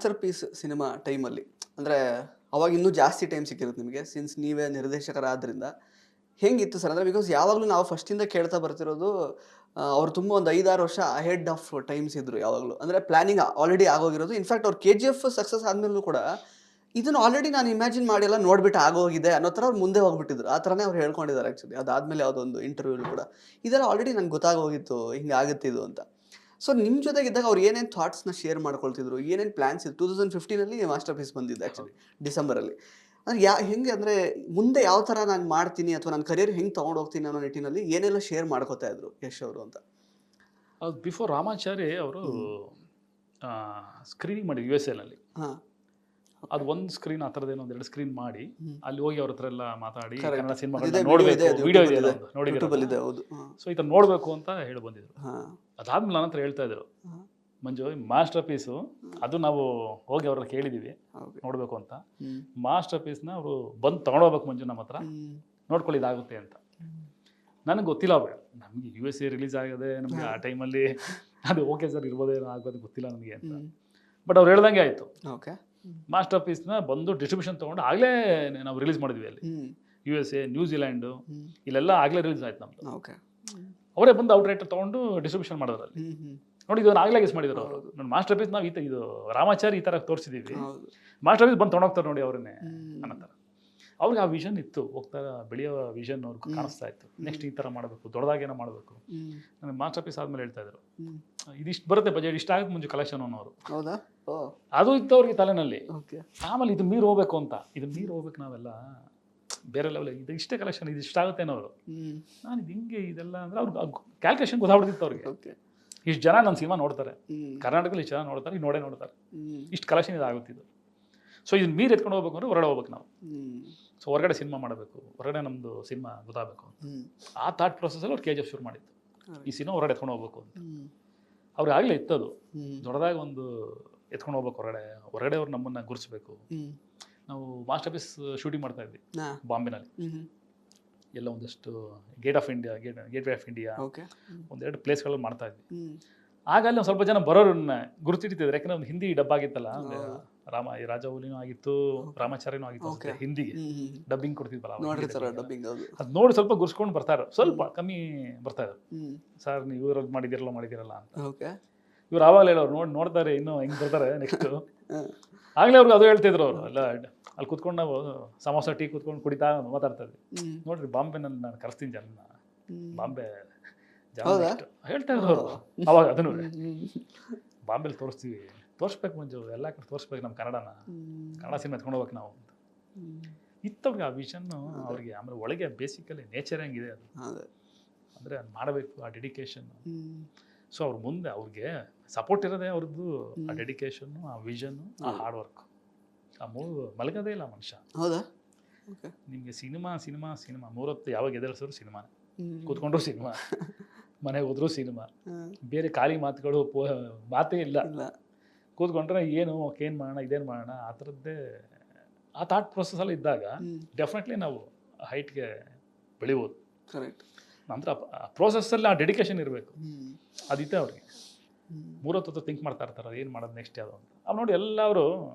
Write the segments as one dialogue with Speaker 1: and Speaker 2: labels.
Speaker 1: Master piece cinema ಟೈಮಲ್ಲಿ ಅಂದರೆ ಅವಾಗ ಇನ್ನೂ ಜಾಸ್ತಿ ಟೈಮ್ ಸಿಕ್ಕಿರುತ್ತೆ ನಿಮಗೆ ಸಿನ್ಸ್ ನೀವೇ ನಿರ್ದೇಶಕರಾದ್ರಿಂದ ಹೆಂಗಿತ್ತು ಸರ್? ಅಂದರೆ ಬಿಕಾಸ್ ಯಾವಾಗಲೂ ನಾವು ಫಸ್ಟಿಂದ ಕೇಳ್ತಾ ಬರ್ತಿರೋದು ಅವ್ರು ತುಂಬ ಒಂದು 5-6 ವರ್ಷ ಅಹೆಡ್ ಆಫ್ ಟೈಮ್ಸ್ ಇದ್ರು ಯಾವಾಗಲೂ. ಅಂದರೆ ಪ್ಲಾನಿಂಗ್ ಆಲ್ರೆಡಿ ಆಗೋಗಿರೋದು. ಇನ್ಫ್ಯಾಕ್ಟ್ ಅವ್ರು KGF ಸಕ್ಸಸ್ ಆದಮೇಲೂ ಕೂಡ ಇದನ್ನು ಆಲ್ರೆಡಿ ನಾನು ಇಮ್ಯಾಜಿನ್ ಮಾಡಿಲ್ಲ ನೋಡ್ಬಿಟ್ಟು ಆಗೋಗಿದೆ ಅನ್ನೋ ಥರ ಅವ್ರು ಮುಂದೆ ಹೋಗ್ಬಿಟ್ಟಿದ್ರು. ಆ ಥರನೇ ಅವ್ರು ಹೇಳ್ಕೊಂಡಿದ್ದಾರೆ ಆ್ಯಕ್ಚುಲಿ. ಅದಾದಮೇಲೆ ಯಾವುದೋ ಒಂದು ಇಂಟರ್ವ್ಯೂಲು ಕೂಡ ಇದೆಲ್ಲ ಆಲ್ರೆಡಿ ನನಗೆ ಗೊತ್ತಾಗೋಗಿತ್ತು ಹಿಂಗೆ ಆಗುತ್ತೆ ಇದು ಅಂತ. ಸೊ ನಿಮ್ಮ ಜೊತೆಗಿದ್ದಾಗ ಅವ್ರು ಏನೇನು ಥಾಟ್ಸ್ನ ಶೇರ್ ಮಾಡ್ಕೊಳ್ತಿದ್ರು, ಏನೇನು ಪ್ಲ್ಯಾನ್ಸ್ ಇತ್ತು? 2015ಅಲ್ಲಿ ಮಾಸ್ಟರ್ ಪೀಸ್ ಬಂದಿದ್ದು ಆ್ಯಕ್ಚುಲಿ ಡಿಸೆಂಬರಲ್ಲಿ. ಅಂದ್ರೆ ಹೆಂಗೆ ಅಂದರೆ ಮುಂದೆ ಯಾವ ಥರ ನಾನು ಮಾಡ್ತೀನಿ ಅಥವಾ ನನ್ನ ಕರಿಯರ್ ಹೆಂಗೆ ತೊಗೊಂಡು ಹೋಗ್ತೀನಿ ಅನ್ನೋ ನಿಟ್ಟಿನಲ್ಲಿ ಏನೆಲ್ಲ ಶೇರ್ ಮಾಡ್ಕೋತಾ ಇದ್ರು ಯಶ್ ಅವರು ಅಂತ?
Speaker 2: ಅದು ಬಿಫೋರ್ ರಾಮಾಚಾರಿ ಅವರು ಸ್ಕ್ರೀನಿಂಗ್ ಮಾಡಿ USA
Speaker 1: ಹಾಂ,
Speaker 2: ಅದು ಒಂದು ಸ್ಕ್ರೀನ್ ಆ ಥರದ್ದೇನೋ ಒಂದೆರಡು ಸ್ಕ್ರೀನ್ ಮಾಡಿ ಅಲ್ಲಿ ಹೋಗಿ ಅವ್ರ ಹತ್ರ ಎಲ್ಲ ಮಾತಾಡಿ
Speaker 1: Correct.
Speaker 2: ಕನ್ನಡ
Speaker 1: ಇದೆ,
Speaker 2: ಸಿನಿಮಾಗಳನ್ನ
Speaker 1: video
Speaker 2: ನೋಡಬೇಕು,
Speaker 1: ಇದೆ, ಅದು
Speaker 2: ವಿಡಿಯೋ
Speaker 1: YouTube
Speaker 2: ಇದೆ,
Speaker 1: ಇದೆ.
Speaker 2: ನೋಡಿದ್ರೆ
Speaker 1: ಯೂಟ್ಯೂಬಲ್ಲಿ ಇದೆ, ಹೌದು.
Speaker 2: ಸೊ ಈ ಥರ ನೋಡಬೇಕು ಅಂತ ಹೇಳಿ ಬಂದಿದ್ರು.
Speaker 1: ಹಾಂ,
Speaker 2: ಅದಾದ್ಮೇಲೆ ನನ್ನ ಹತ್ರ ಹೇಳ್ತಾ ಇದ್ರು,
Speaker 1: ಹಾಂ,
Speaker 2: ಮಂಜು ಮಾಸ್ಟರ್ ಪೀಸು ಅದು ನಾವು ಹೋಗಿ ಅವ್ರನ್ನ ಕೇಳಿದ್ದೀವಿ
Speaker 1: ಓಕೆ.
Speaker 2: ನೋಡಬೇಕು ಅಂತ.
Speaker 1: ಹ್ಮ್.
Speaker 2: ಮಾಸ್ಟರ್ ಪೀಸ್ನ ಅವರು ಬಂದು ತೊಗೊಂಡೋಗ್ಬೇಕು ಮಂಜು ನಮ್ಮ ಹತ್ರ,
Speaker 1: ಹ್ಮ್.
Speaker 2: ನೋಡ್ಕೊಳ್ಳಿ ಇದಾಗುತ್ತೆ ಅಂತ. ನನಗೆ ಗೊತ್ತಿಲ್ಲ ಅವ್ರು ನಮಗೆ USA ರಿಲೀಸ್ ಆಗದೆ ನಮಗೆ ಆ ಟೈಮಲ್ಲಿ ಅದು ಓಕೆ ಸರ್ ಇರ್ಬೋದೇನೋ ಆಗೋದು ಗೊತ್ತಿಲ್ಲ ನನಗೆ ಅಂತ. ಬಟ್ ಅವ್ರು ಹೇಳ್ದಂಗೆ ಆಯಿತು.
Speaker 1: ಓಕೆ.
Speaker 2: ಮಾಸ್ಟರ್ ಪೀಸ್ನ ಬಂದು ಡಿಸ್ಟ್ರಿಬ್ಯೂಷನ್ ತೊಗೊಂಡು ಆಗಲೇ ನಾವು ರಿಲೀಸ್ ಮಾಡಿದ್ವಿ ಅಲ್ಲಿ.
Speaker 1: ಹ್ಮ್.
Speaker 2: USA, ನ್ಯೂಜಿಲ್ಯಾಂಡು
Speaker 1: ಹ್ಮ್.
Speaker 2: ಇಲ್ಲೆಲ್ಲ ಆಗಲೇ ರಿಲೀಸ್ ಆಯ್ತು ನಮ್ದು.
Speaker 1: ಓಕೆ.
Speaker 2: ಅವರೇ ಬಂದು ಔಟ್ರೇಟ್ ತೊಗೊಂಡು ಡಿಸ್ಟ್ರಿಬ್ಯೂಷನ್ ಮಾಡಿದ್ರು ಅಲ್ಲಿ.
Speaker 1: ಹ್ಮ್, ಹ್ಮ್.
Speaker 2: ನೋಡಿ ಇದನ್ನು ಆಗಲೇ ಗೆಸ್ ಮಾಡಿದ್ರು ಅವರು. ನೋಡಿ ಮಾಸ್ಟರ್ ಪೀಸ್ ನಾವು ಇದು ರಾಮಾಚಾರಿ ಈ ಥರ ತೋರಿಸಿದ್ದೀವಿ,
Speaker 1: ಹೌದು.
Speaker 2: ಮಾಸ್ಟರ್ ಪೀಸ್ ಬಂದು ತೊಗೊಂಡೋಗ್ತಾರೆ ನೋಡಿ ಅವರನ್ನೇ
Speaker 1: ಹ್ಮ್.
Speaker 2: ಅನ್ನೋ ಥರ. ಅವ್ರಿಗೆ ಆ ವಿಷನ್ ಇತ್ತು, ಹೋಗ್ತಾ ಬೆಳೆಯೋ ವಿಷನ್ ಅವ್ರಿಗೆ ಕಾಣಿಸ್ತಾ ಇತ್ತು. ನೆಕ್ಸ್ಟ್ ಈ ಥರ ಮಾಡಬೇಕು, ದೊಡ್ಡದಾಗೇನೋ ಮಾಡಬೇಕು.
Speaker 1: ಹ್ಮ್.
Speaker 2: ನನಗೆ ಮಾಸ್ಟರ್ ಪೀಸ್ ಆದಮೇಲೆ ಹೇಳ್ತಾ ಇದ್ರು,
Speaker 1: ಹ್ಮ್.
Speaker 2: ಇದಿಷ್ಟು ಬರುತ್ತೆ ಬಜೆಟ್, ಇಷ್ಟ ಆಗುತ್ತೆ ಮುಂಚೆ ಕಲೆಕ್ಷನ್ ಅನ್ನೋರು.
Speaker 1: ಹೌದಾ? ಓ,
Speaker 2: ಅದು ಇತ್ತು ಅವ್ರಿಗೆ ತಲೆನಲ್ಲಿ.
Speaker 1: ಓಕೆ.
Speaker 2: ಆಮೇಲೆ ಇದು ಮೀರು ಹೋಗ್ಬೇಕು ಅಂತ, ಇದು ಮೀರು ಹೋಗ್ಬೇಕು ನಾವೆಲ್ಲ ಬೇರೆ ಲೆವೆಲ್, ಇದು ಇಷ್ಟೇ ಕಲೆಕ್ಷನ್, ಇದು ಇಷ್ಟ ಆಗುತ್ತೆ ಅನ್ನೋರು.
Speaker 1: ಹ್ಮ್.
Speaker 2: ನಾನು ಇದು ಹಿಂಗೆ ಇದೆಲ್ಲ ಅಂದರೆ ಅವ್ರಿಗೆ ಕ್ಯಾಲ್ಕುಲೇಷನ್ ಗೊತ್ತಾಗ್ಬಿಡ್ತಿತ್ತು ಅವ್ರಿಗೆ.
Speaker 1: ಓಕೆ.
Speaker 2: ಇಷ್ಟು ಜನ ನನ್ನ ಸಿನಿಮಾ ನೋಡ್ತಾರೆ,
Speaker 1: ಹ್ಮ್.
Speaker 2: ಕರ್ನಾಟಕದಲ್ಲಿ ಇಷ್ಟು ಜನ ನೋಡ್ತಾರೆ, ಈಗ ನೋಡೇ ನೋಡ್ತಾರೆ,
Speaker 1: ಹ್ಮ್.
Speaker 2: ಇಷ್ಟು ಕಲೆಕ್ಷನ್ ಇದಾಗುತ್ತಿದ್ದು. ಸೊ ಇದನ್ನ ಮೀರು ಎತ್ಕೊಂಡು ಹೋಗ್ಬೇಕು ಅಂದರೆ ಹೊರಗಡೆ ಹೋಗ್ಬೇಕು ನಾವು.
Speaker 1: ಹ್ಮ್.
Speaker 2: ಸೊ ಹೊರಗಡೆ ಸಿನಿಮಾ ಮಾಡಬೇಕು, ಹೊರಗಡೆ ನಮ್ಮದು ಸಿನಿಮಾ ಗೊತ್ತಾಗಬೇಕು ಅಂತ.
Speaker 1: ಹ್ಮ್.
Speaker 2: ಆ ಥಾಟ್ ಪ್ರೊಸೆಸಲ್ಲಿ ಅವ್ರು KGF ಶುರು ಮಾಡಿತ್ತು, ಈ ಸಿನಿಮಾ ಹೊರಗಡೆ ಎತ್ಕೊಂಡು ಹೋಗ್ಬೇಕು ಅಂತ.
Speaker 1: ಹ್ಮ್.
Speaker 2: ಅವ್ರಿಗೆ ಆಗಲೇ ಇತ್ತದು
Speaker 1: ಹ್ಮ್.
Speaker 2: ದೊಡ್ಡದಾಗಿ ಒಂದು ಎತ್ಕೊಂಡು ಹೋಗ್ಬೇಕು ಹೊರಗಡೆ ಅವ್ರು ನಮ್ಮನ್ನು ಗುರುತಿಸ್ಬೇಕು.
Speaker 1: ಹ್ಮ್.
Speaker 2: ನಾವು ಮಾಸ್ಟರ್ ಪೀಸ್ ಶೂಟಿಂಗ್ ಮಾಡ್ತಾ ಇದ್ವಿ
Speaker 1: ಹಾ.
Speaker 2: ಬಾಂಬೆನಲ್ಲಿ.
Speaker 1: ಹ್ಮ್.
Speaker 2: ಎಲ್ಲ ಒಂದಷ್ಟು gate way of India
Speaker 1: okay.
Speaker 2: ಒಂದೆರಡು ಪ್ಲೇಸ್ಗಳಲ್ಲಿ ಮಾಡ್ತಾ ಇದ್ವಿ.
Speaker 1: ಹ್ಮ್.
Speaker 2: ಆಗ ಅಲ್ಲಿ ಒಂದು ಸ್ವಲ್ಪ ಜನ ಬರೋರನ್ನ ಗುರುತಿಡ್ತಿದ್ರು, ಯಾಕಂದ್ರೆ ಒಂದು ಹಿಂದಿ ಡಬ್ ಆಗಿತ್ತಲ್ಲ, ಈ ರಾಜವಲಿನೂ ಆಗಿತ್ತು, ರಾಮಾಚಾರ್ಯನೂ ಆಗಿತ್ತು ಅನ್ಸುತ್ತೆ, ಹಿಂದಿಗೆ
Speaker 1: ಹ್ಮ್.
Speaker 2: ಡಬ್ಬಿಂಗ್ ಕೊಡ್ತಿದ್ವಲ್ಲ ಅವಾಗ.
Speaker 1: ನೋಡಿರ್ತಾರ ಡಬ್ಬಿಂಗ್, ಹೌದು.
Speaker 2: ಅದು ನೋಡಿ ಸ್ವಲ್ಪ ಗುರ್ಸ್ಕೊಂಡು ಬರ್ತಾರೆ, ಸ್ವಲ್ಪ ಕಮ್ಮಿ ಬರ್ತಾ ಇದ್ರು.
Speaker 1: ಹ್ಮ್.
Speaker 2: ಸರ್ ನೀವು ಇವ್ರಲ್ಲಿ ಮಾಡಿದಿರಲ್ಲ ಅಂತ.
Speaker 1: ಓಕೆ.
Speaker 2: ಇವ್ರು ಆವಾಗಲೇ ಹೇಳೋರು, ನೋಡ್ತಾರೆ ಇನ್ನೂ ಹೆಂಗೆ ಬರ್ತಾರೆ ನೆಕ್ಸ್ಟು.
Speaker 1: ಹಾ.
Speaker 2: ಆಗಲೇ ಅವ್ರಿಗೆ ಅದು ಹೇಳ್ತಿದ್ರು ಅವರು ಎಲ್ಲ. ಅಲ್ಲಿ ಕೂತ್ಕೊಂಡು ನಾವು ಸಮೋಸ ಟೀ ಕೂತ್ಕೊಂಡು ಕುಡಿತಾ ಮಾತಾಡ್ತಾ ಇದ್ವಿ.
Speaker 1: ಹ್ಮ್.
Speaker 2: ನೋಡ್ರಿ ಬಾಂಬೆನಲ್ಲಿ ನಾನು ಕರೆಸ್ತೀನಿ ಜನ,
Speaker 1: ಹ್ಮ್.
Speaker 2: ಬಾಂಬೆ ಜನ
Speaker 1: ಹೌದಾ?
Speaker 2: next ಹೇಳ್ತಾ ಇದ್ರು ಅವರು ಅವಾಗ. ಅದನ್ನು
Speaker 1: ಹ್ಮ್.
Speaker 2: ಬಾಂಬೆಲಿ ತೋರಿಸ್ಬೇಕು ಮಂಜು, ಎಲ್ಲ ಕಡೆ ತೋರಿಸ್ಬೇಕು ನಮ್ಮ ಕನ್ನಡನ,
Speaker 1: ಹ್ಮ್.
Speaker 2: ಕನ್ನಡ ಸಿನಿಮಾ ಎತ್ಕೊಂಡು ಹೋಗ್ಬೇಕು ನಾವು ಅಂತ
Speaker 1: ಹ್ಮ್.
Speaker 2: ಇತ್ತವ್ರಿಗೆ ಆ ವಿಷನ್ನು ಅವ್ರಿಗೆ. ಆಮೇಲೆ ಒಳಗೆ ಬೇಸಿಕಲಿ ನೇಚರ್ ಹೆಂಗಿದೆ ಅದು,
Speaker 1: ಅದೇ.
Speaker 2: ಅಂದರೆ ಅದು ಮಾಡಬೇಕು, ಆ ಡೆಡಿಕೇಶನ್.
Speaker 1: ಹ್ಮ್.
Speaker 2: ಸೊ ಅವ್ರ ಮುಂದೆ ಅವ್ರಿಗೆ ಸಪೋರ್ಟ್ ಇರೋದೇ ಅವ್ರದ್ದು ಆ ಡೆಡಿಕೇಶನ್ನು, ಆ ವಿಷನ್ನು, ಆ ಹಾರ್ಡ್ ವರ್ಕ್. ಆ ಮೂರು ಮಲಗೋದೇ ಇಲ್ಲ ಮನುಷ್ಯ.
Speaker 1: ಹೌದಾ? ಓಕೆ.
Speaker 2: ನಿಮಗೆ ಸಿನಿಮಾ 3 ಹೊತ್ತು ಯಾವಾಗ ಎದುರಿಸಿದ್ರು ಸಿನಿಮಾನೇ,
Speaker 1: ಹ್ಮ್.
Speaker 2: ಕೂತ್ಕೊಂಡ್ರು ಸಿನಿಮಾ, ಮನೆಗೆ ಹೋದ್ರು ಸಿನಿಮಾ,
Speaker 1: ಹಾ.
Speaker 2: ಬೇರೆ ಖಾಲಿ ಮಾತುಗಳು ಮಾತೇ ಇಲ್ಲ.
Speaker 1: ಇಲ್ಲ.
Speaker 2: ಕೂತ್ಕೊಂಡ್ರೆ ಏನು ಮಾಡೋಣ, ಇದೇನು ಮಾಡೋಣ, ಆ ಥರದ್ದೇ ಆ ಥಾಟ್ ಪ್ರೊಸೆಸಲ್ಲಿ ಇದ್ದಾಗ
Speaker 1: ಹ್ಮ್.
Speaker 2: ಡೆಫಿನೆಟ್ಲಿ ನಾವು ಹೈಟ್ಗೆ ಬೆಳಿಬೋದು.
Speaker 1: ಕರೆಕ್ಟ್.
Speaker 2: ನಂತರ ಪ್ರೋಸೆಸ್ಸಲ್ಲಿ ಆ ಡೆಡಿಕೇಶನ್ ಇರಬೇಕು,
Speaker 1: ಹ್ಮ್.
Speaker 2: ಅದಿತ್ತೆ ಅವ್ರಿಗೆ.
Speaker 1: ಹ್ಮ್.
Speaker 2: 3 ಹೊತ್ತು ಥಿಂಕ್ ಮಾಡ್ತಾ ಇರ್ತಾರೆ, ಅದು ಏನು ಮಾಡೋದು ನೆಕ್ಸ್ಟ್ ಯಾವುದು ಅಂತ. ಅವ್ರು ನೋಡಿ ಎಲ್ಲವರು,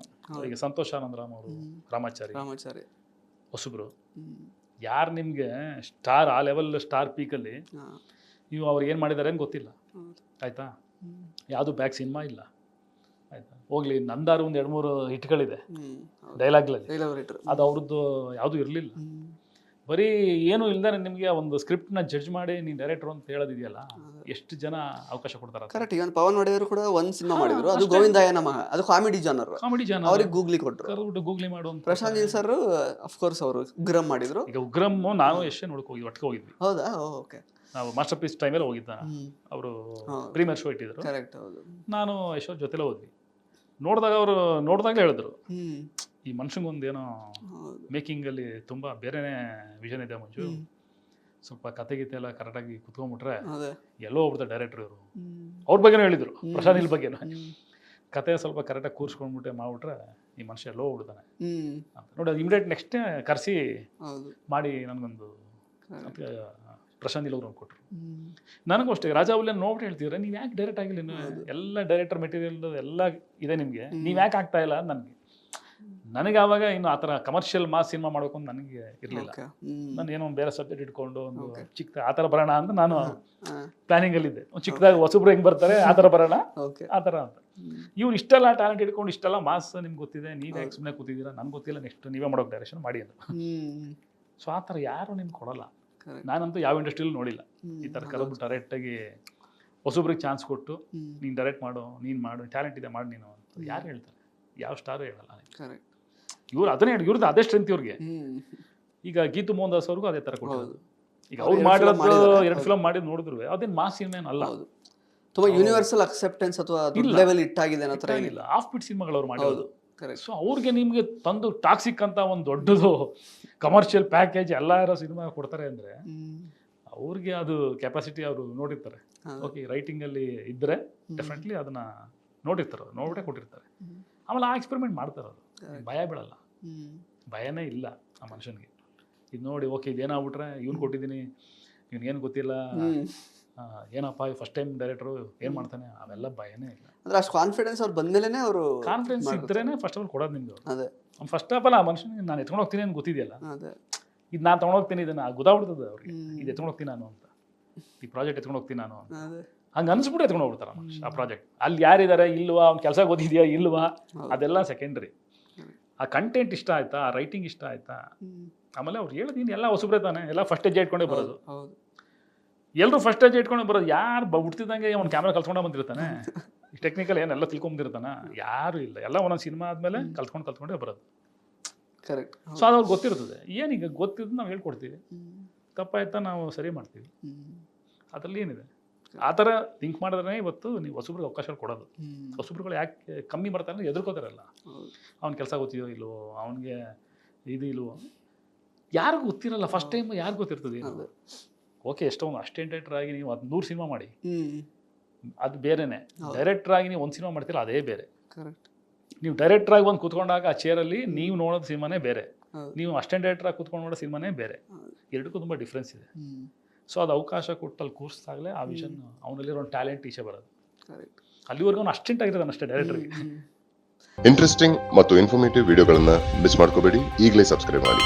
Speaker 1: ಹೌದು.
Speaker 2: ಈಗ ಸಂತೋಷ್ ಆನಂದರಾಮ್ ಅವರು,
Speaker 1: ಹ್ಮ್.
Speaker 2: ರಾಮಾಚಾರಿ, ಹೊಸಬ್ರು,
Speaker 1: ಹ್ಮ್.
Speaker 2: ಯಾರು ನಿಮಗೆ ಸ್ಟಾರ್, ಆ ಲೆವೆಲ್ ಸ್ಟಾರ್ ಪೀಕಲ್ಲಿ
Speaker 1: ಹಾ.
Speaker 2: ನೀವು ಅವ್ರು ಏನು ಮಾಡಿದ್ದಾರೆ ಅಂತ ಗೊತ್ತಿಲ್ಲ,
Speaker 1: ಹೌದು.
Speaker 2: ಆಯಿತಾ?
Speaker 1: ಹ್ಮ್.
Speaker 2: ಯಾವುದು ಬ್ಯಾಕ್ ಸಿನಿಮಾ ಇಲ್ಲ, ಆಯಿತಾ? ಹೋಗ್ಲಿ, ನಂದಾರು ಒಂದು 2-3 ಹಿಟ್ಗಳಿದೆ
Speaker 1: ಹ್ಮ್. ಹೌದು.
Speaker 2: ಡೈಲಾಗ್ಗಳಲ್ಲಿ,
Speaker 1: Elaborator.
Speaker 2: ಅದು ಅವ್ರದ್ದು ಯಾವುದೂ ಇರಲಿಲ್ಲ.
Speaker 1: ಹ್ಮ್.
Speaker 2: ಬರೀ ಏನೂ ಇಲ್ಲದೆ ನಿಮಗೆ ಒಂದು ಸ್ಕ್ರಿಪ್ಟ್ನ ಜಡ್ಜ್ ಮಾಡಿ ನೀನು ಡೈರೆಕ್ಟರ್ ಅಂತ ಹೇಳೋದಿದೆಯಲ್ಲ, ಎಷ್ಟು ಜನ ಅವಕಾಶ ಕೊಡ್ತಾರೆ.
Speaker 1: ಕರೆಕ್ಟ್. ಈಗ ಪವನ್ ಒಡೆಯವರು ಕೂಡ ಒಂದ್ ಸಿನಿಮಾ ಮಾಡಿದ್ರು, ಅದು ಗೋವಿಂದಾಯ ನಮಃ, ಅದು ಕಾಮಿಡಿ ಜಾನರ್.
Speaker 2: ಕಾಮಿಡಿ ಜನ
Speaker 1: ಅವ್ರಿಗೆ ಗೂಗ್ಲಿ ಕೊಟ್ರು.
Speaker 2: ಕರ್ಬಿಟ್ಟು ಗೂಗ್ಲಿ ಮಾಡು ಅಂತ.
Speaker 1: ಪ್ರಶಾಂತ್ ನೀಲ್ ಸರ್ ಅಫ್ಕೋರ್ಸ್ ಅವರು ಉಗ್ರಂ ಮಾಡಿದ್ರು.
Speaker 2: ಈಗ ಉಗ್ರಮ್ ನಾನು ಎಷ್ಟೇ ಒಟ್ಟಿಗೆ ಹೋಗಿದ್ವಿ
Speaker 1: ಹೌದಾ? ಓಕೆ.
Speaker 2: ನಾವು ಮಾಸ್ಟರ್ ಪೀಸ್ ಟೈಮಲ್ಲಿ ಹೋಗಿದ್ದ, ಅವರು ಪ್ರೀಮಿಯರ್ ಶೋ ಇಟ್ಟಿದ್ರು,
Speaker 1: ಕರೆಕ್ಟ್. ಹೌದು.
Speaker 2: ನಾನು ಯಶೋ ಜೊತೆಲೇ ಹೋದ್ವಿ. ನೋಡಿದಾಗಲೇ ಹೇಳಿದ್ರು,
Speaker 1: ಹ್ಮ್.
Speaker 2: ಈ ಮನುಷ್ಯಂಗೊಂದು ಏನೋ
Speaker 1: ಹೌದು.
Speaker 2: ಮೇಕಿಂಗಲ್ಲಿ ತುಂಬ ಬೇರೆನೇ ವಿಷನ್ ಇದೆ ಮಂಜು, ಸ್ವಲ್ಪ ಕತೆ ಗೀತೆ ಎಲ್ಲ ಕರೆಕ್ಟಾಗಿ ಕುತ್ಕೊಂಡ್ಬಿಟ್ರೆ
Speaker 1: ಅದೇ.
Speaker 2: ಎಲ್ಲೋ ಹೋಗ್ಬಿಡ್ತಾರೆ ಡೈರೆಕ್ಟ್ರ್ ಇವರು.
Speaker 1: ಹ್ಮ್.
Speaker 2: ಅವ್ರ ಬಗ್ಗೆನೂ ಹೇಳಿದರು, ಪ್ರಶಾಂತ್ ನೀಲ್ ಬಗ್ಗೆನೂ.
Speaker 1: ಹ್ಮ್.
Speaker 2: ಕತೆ ಸ್ವಲ್ಪ ಕರೆಕ್ಟಾಗಿ ಕೂರಿಸ್ಕೊಂಡ್ಬಿಟ್ಟೆ ಮಾಡ್ಬಿಟ್ರೆ ಈ ಮನುಷ್ಯ ಎಲ್ಲೋ ಹೋಗ್ಬಿಡ್ತಾನೆ
Speaker 1: ಹ್ಮ್.
Speaker 2: ಅಂತ ನೋಡಿ. ಅದು ಇಮಿಡಿಯೇಟ್ ನೆಕ್ಸ್ಟ್ ಕರೆಸಿ
Speaker 1: ಹೌದು.
Speaker 2: ಮಾಡಿ ನನಗೊಂದು ಪ್ರಶಾಂತ್ ನೀಲ್ ಅವ್ರು ಕೊಟ್ಟರು. ನನಗೂ ಅಷ್ಟೇ ರಾಜಾವಲಿಯನ್ನು ನೋಡ್ಬಿಟ್ಟು ಹೇಳ್ತಿದ್ರೆ ನೀವು ಯಾಕೆ ಡೈರೆಕ್ಟ್ ಆಗಿಲ್ಲ, ಇನ್ನು ಎಲ್ಲ ಡೈರೆಕ್ಟರ್ ಮೆಟೀರಿಯಲ್ ಎಲ್ಲ ಇದೆ ನಿಮಗೆ, ನೀವು ಯಾಕೆ ಆಗ್ತಾ ಇಲ್ಲ ನನಗೆ ಆವಾಗ ಇನ್ನು ಆ ಥರ ಕಮರ್ಷಿಯಲ್ ಮಾಸ್ ಸಿನಿಮಾ ಮಾಡ್ಬೇಕು ಅಂತ ನನಗೆ ಇರಲಿಲ್ಲ. ನಾನು ಏನೋ ಒಂದು ಬೇರೆ ಸಬ್ಜೆಕ್ಟ್ ಇಟ್ಕೊಂಡು ಒಂದು ಚಿಕ್ಕ ಆ ಥರ ಬರೋಣ ಅಂತ ನಾನು ಪ್ಲಾನಿಂಗಲ್ಲಿದ್ದೆ. ಒಂದು ಚಿಕ್ಕದಾಗಿ ಹೊಸಬ್ರು ಹೆಂಗೆ ಬರ್ತಾರೆ ಆ ಥರ ಬರೋಣ ಆ ಥರ ಅಂತ. ಇವ್ರು ಇಷ್ಟೆಲ್ಲ ಟ್ಯಾಲೆಂಟ್ ಇಟ್ಕೊಂಡು ಇಷ್ಟೆಲ್ಲ ಮಾಸ್ ನಿಮ್ಗೆ ಗೊತ್ತಿದೆ, ನೀವೇ ಸುಮ್ಮನೆ ಕೂತಿದ್ದೀರಾ, ನನಗೆ ಗೊತ್ತಿಲ್ಲ, ನೆಕ್ಸ್ಟ್ ನೀವೇ ಮಾಡೋಕೆ ಡೈರೆಕ್ಷನ್ ಮಾಡಿ ಅಂತ. ಸೊ ಆ ಥರ ಯಾರು ನಿಮ್ಗೆ ಕೊಡಲ್ಲ. ನಾನಂತೂ ಯಾವ ಇಂಡಸ್ಟ್ರಿಯಲ್ಲೂ ನೋಡಿಲ್ಲ ಈ ಥರ ಕರೆದು ಡೈರೆಕ್ಟಾಗಿ ಹೊಸಬ್ರಿಗೆ ಚಾನ್ಸ್ ಕೊಟ್ಟು ನೀನು ಡೈರೆಕ್ಟ್ ಮಾಡು, ನೀನು ಮಾಡು, ಟ್ಯಾಲೆಂಟ್ ಇದೆ ಮಾಡಿ ನೀನು ಅಂತ ಯಾರು ಹೇಳ್ತಾರೆ? ಯಾವ ಸ್ಟಾರು ಹೇಳಲ್ಲ. ಇವ್ರು ಅದನ್ನೇ ಇವ್ರದ್ದು ಅದೇ ಸ್ಟ್ರೆಂತ್ ಇವ್ರಿಗೆ. ಈಗ ಗೀತು ಮೋಹನ್ ದಾಸ್ ಅವ್ರಿಗೂ ಅದೇ ಥರ ಕೊಟ್ಟರು. ಈಗ ಅವ್ರು ಮಾಡಿರೋದು 2 ಫಿಲಮ್ ಮಾಡಿದ್ ನೋಡಿದ್ರು ಅದೇನು ಮಾಸ್ ಸಿನಿಮಾ ಅಲ್ಲ,
Speaker 1: ತುಂಬಾ ಯೂನಿವರ್ಸಲ್ ಅಕ್ಸೆಪ್ಟೆನ್ಸ್ ಅಥವಾ ಲೆವೆಲ್ ಇಟ್ಟಾಗಿದೆ ಅನ್ನೋ ಥರ ಏನಿಲ್ಲ.
Speaker 2: ಆಫ್ ಬಿಟ್ ಸಿನಿಮಾಗಳು ಅವ್ರು ಮಾಡಿರೋದು. ಸೊ ಅವ್ರಿಗೆ ನಿಮ್ಗೆ ತಂದು ಟಾಕ್ಸಿಕ್ ಅಂತ ಒಂದು ದೊಡ್ಡದು ಕಮರ್ಷಿಯಲ್ ಪ್ಯಾಕೇಜ್ ಎಲ್ಲ ಇರೋ ಸಿನಿಮಾ ಕೊಡ್ತಾರೆ ಅಂದರೆ ಅವ್ರಿಗೆ ಅದು ಕೆಪಾಸಿಟಿ ಅವರು ನೋಡಿರ್ತಾರೆ. ಓಕೆ ರೈಟಿಂಗಲ್ಲಿ ಇದ್ದರೆ ಡೆಫಿನೆಟ್ಲಿ ಅದನ್ನ ನೋಡಿರ್ತಾರೆ, ನೋಡ್ಬಿಟ್ಟೆ ಕೊಟ್ಟಿರ್ತಾರೆ. ಆಮೇಲೆ ಆ ಎಕ್ಸ್ಪೆರಿಮೆಂಟ್ ಮಾಡ್ತಾರೆ. ಅದು ಭಯ ಬೀಳಲ್ಲ, ಭಯನೇ ಇಲ್ಲ ಆ ಮನುಷ್ಯನಿಗೆ. ಇದು ನೋಡಿ ಓಕೆ ಇದೇನಾಗ್ಬಿಟ್ರೆ ಇವ್ನು ಕೊಟ್ಟಿದ್ದೀನಿ, ಇವ್ನಿಗೇನು ಗೊತ್ತಿಲ್ಲ, ಏನಪ್ಪ ಫಸ್ಟ್ ಟೈಮ್ ಡೈರೆಕ್ಟ್ರು ಏನು ಮಾಡ್ತಾನೆ, ಅವೆಲ್ಲ ಭಯನೇ ಇಲ್ಲ.
Speaker 1: ಅಂದ್ರೆ ಅಷ್ಟು ಕಾನ್ಫಿಡೆನ್ಸ್ ಅವ್ರು ಬಂದ್ಮೇಲೆ ಅವರು
Speaker 2: ಕಾನ್ಫಿಡೆನ್ಸ್ ಇದ್ರೇನೆ ಫಸ್ಟ್ ಆಫ್ ಆಲ್ ಕೊಡೋದು ನಿಮ್ಗೆ. ಅದೇ ಫಸ್ಟ್ ಆಫ್ ಆಲ್ ಆ ಮನುಷ್ಯನಿಗೆ ನಾನು ಎತ್ಕೊಂಡು ಹೋಗ್ತೀನಿ ಅಂತ ಗೊತ್ತಿದೆಯಲ್ಲ, ಇದು ನಾನು ತೊಗೊಂಡೋಗ್ತೀನಿ, ಇದನ್ನು ಗೊತ್ತಾಗ್ಬಿಡ್ತದೆ ಅವ್ರಿಗೆ, ಇದು ಎತ್ಕೊಂಡು ಹೋಗ್ತೀನಿ ನಾನು ಅಂತ, ಈ ಪ್ರಾಜೆಕ್ಟ್ ಎತ್ಕೊಂಡು ಹೋಗ್ತೀನಿ ನಾನು ಅಂತ. ಹಂಗೆ ಅನ್ಸ್ಬಿಟ್ಟು ಎತ್ಕೊಂಡು ಹೋಗ್ಬಿಡ್ತಾರೆ ಆ ಪ್ರಾಜೆಕ್ಟ್. ಅಲ್ಲಿ ಯಾರಿದ್ದಾರೆ ಇಲ್ವಾ, ಅವ್ನ ಕೆಲಸ ಗೊತ್ತಿದೆಯಾ ಇಲ್ವಾ, ಅದೆಲ್ಲ ಸೆಕೆಂಡ್ರಿ. ಆ ಕಂಟೆಂಟ್ ಇಷ್ಟ ಆಯ್ತಾ, ಆ ರೈಟಿಂಗ್ ಇಷ್ಟ ಆಯ್ತಾ, ಆಮೇಲೆ ಅವ್ರು ಹೇಳೋದು ನೀನು ಎಲ್ಲ ಹೊಸಬ್ರೆ ತಾನೆ, ಎಲ್ಲ ಫಸ್ಟ್ ಹೆಜ್ಜೆ ಇಟ್ಕೊಂಡೇ ಬರೋದು. ಎಲ್ಲರೂ ಫಸ್ಟ್ ಹೆಜ್ಜೆ ಇಟ್ಕೊಂಡೇ ಬರೋದು. ಯಾರು ಹುಡ್ತಿದ್ದಂಗೆ ಅವ್ನು ಕ್ಯಾಮ್ರಾ ಕಲ್ತ್ಕೊಂಡೇ ಬಂದಿರ್ತಾನೆ, ಟೆಕ್ನಿಕಲ್ ಏನೆಲ್ಲ ತಿಳ್ಕೊಂಬಂದಿರ್ತಾನೆ, ಯಾರು ಇಲ್ಲ. ಎಲ್ಲ ಒಂದೊಂದು ಸಿನಿಮಾ ಆದಮೇಲೆ ಕಲ್ತ್ಕೊಂಡೇ ಬರೋದು.
Speaker 1: ಕರೆಕ್ಟ್.
Speaker 2: ಸೊ ಅದು ಅವ್ರಿಗೆ ಗೊತ್ತಿರ್ತದೆ. ಏನೀಗ ಗೊತ್ತಿದ್ದು ನಾವು ಹೇಳ್ಕೊಡ್ತೀವಿ, ತಪ್ಪಾಯ್ತಾ ನಾವು ಸರಿ ಮಾಡ್ತೀವಿ, ಅದರಲ್ಲಿ ಏನಿದೆ. ಆ ಥರ ಥಿಂಕ್ ಮಾಡಿದ್ರೆ ಇವತ್ತು ನೀವು ಹೊಸಬ್ರಿಗೆ ಅವಕಾಶ ಕೊಡೋದು. ಹೊಸಬ್ರುಗಳು ಯಾಕೆ ಕಮ್ಮಿ ಮಾಡ್ತಾರೆ ಅಂದರೆ ಎದುರ್ಕೋತಾರಲ್ಲ, ಅವ್ನ ಕೆಲಸ ಗೊತ್ತಿದೆಯೋ ಇಲ್ವೋ, ಅವನಿಗೆ ಇದು ಇಲ್ವೋ, ಯಾರಿಗೂ ಗೊತ್ತಿರಲ್ಲ. ಫಸ್ಟ್ ಟೈಮ್ ಯಾರಿಗೂ ಗೊತ್ತಿರ್ತದೆ. ಓಕೆ ಎಷ್ಟೊಂದು ಅಸಿಸ್ಟೆಂಟ್ ಡೈರೆಕ್ಟರ್ ಆಗಿ ನೀವು 100 ಸಿನಿಮಾ ಮಾಡಿ ಅದು ಬೇರೆನೆ, ಡೈರೆಕ್ಟರ್ ಆಗಿ ನೀವು 1 ಸಿನಿಮಾ ಮಾಡ್ತೀರ ಅದೇ ಬೇರೆ. ನೀವು ಡೈರೆಕ್ಟರ್ ಆಗಿ ಒಂದು ಕೂತ್ಕೊಂಡಾಗ ಆ ಚೇರಲ್ಲಿ ನೀವು ನೋಡೋದು ಸಿನಿಮಾನೇ ಬೇರೆ, ನೀವು ಅಸಿಸ್ಟೆಂಟ್ ಡೈರೆಕ್ಟರ್ ಆಗಿ ಕೂತ್ಕೊಂಡು ನೋಡೋ ಸಿನಿಮಾನೇ ಬೇರೆ. ಎರಡಕ್ಕೂ ತುಂಬ ಡಿಫ್ರೆನ್ಸ್ ಇದೆ. ಸೊ ಅದು ಅವಕಾಶ ಕೊಟ್ಟಲ್ಲಿ ಕೂರಿಸಿದಾಗಲೇ ಆ ವಿಷನ್ ಅವನಲ್ಲಿರೋ ಟ್ಯಾಲೆಂಟ್ ಈಚೆ ಬರೋದು. ಅಲ್ಲಿವರೆಗೂ ಅವನು ಅಸಿಸ್ಟೆಂಟ್ ಆಗಿರೋದು ಅಷ್ಟೇ ಡೈರೆಕ್ಟರ್ಗೆ.
Speaker 3: ಇಂಟ್ರೆಸ್ಟಿಂಗ್ ಮತ್ತು ಇನ್ಫಾರ್ಮೇಟಿವ್ ವಿಡಿಯೋಗಳನ್ನು ಮಿಸ್ ಮಾಡ್ಕೋಬೇಡಿ, ಈಗಲೇ ಸಬ್ಸ್ಕ್ರೈಬ್ ಮಾಡಿ.